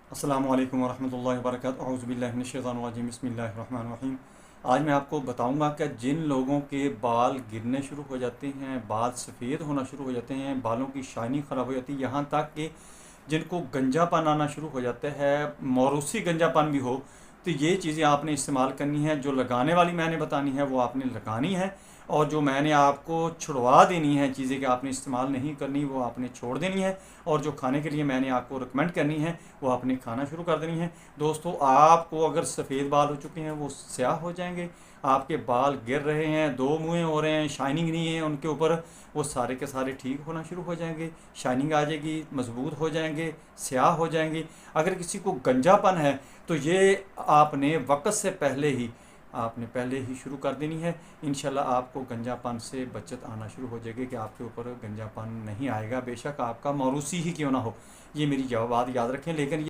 अस्सलामु अलैकुम वरहमतुल्लाहि वबरकातुहू औज़ु बिल्लाहि मिनश शैतानिर रजीम बिस्मिल्लाहिर रहमानिर रहीम। आज मैं आपको बताऊंगा कि जिन लोगों के बाल गिरने शुरू हो जाते हैं, बाल सफ़ेद होना शुरू हो जाते हैं, बालों की शाइनिंग ख़राब हो जाती है, यहाँ तक कि जिनको गंजापन आना शुरू हो जाता है, मौरूसी गंजापन भी हो, तो ये चीज़ें आपने इस्तेमाल करनी है। जो लगाने वाली मैंने बतानी है वो आपने लगानी है, और जो मैंने आपको छुड़वा देनी है चीज़ें कि आपने इस्तेमाल नहीं करनी, वो आपने छोड़ देनी है। और जो खाने के लिए मैंने आपको रिकमेंड करनी है वो आपने खाना शुरू कर देनी है। दोस्तों, आपको अगर सफ़ेद बाल हो चुके हैं वो स्याह हो जाएंगे, आपके बाल गिर रहे हैं, दो मुँहे हो रहे हैं, शाइनिंग नहीं है उनके ऊपर, वो सारे के सारे ठीक होना शुरू हो जाएंगे, शाइनिंग आ जाएगी, मजबूत हो जाएंगे, स्याह हो जाएंगे। अगर किसी को गंजापन है तो ये आपने वक्त से पहले ही शुरू कर देनी है। इंशाल्लाह आपको गंजापन से बचत आना शुरू हो जाएगी कि आपके ऊपर गंजापन नहीं आएगा, बेशक आपका मौरूसी ही क्यों ना हो। ये मेरी बात याद रखें। लेकिन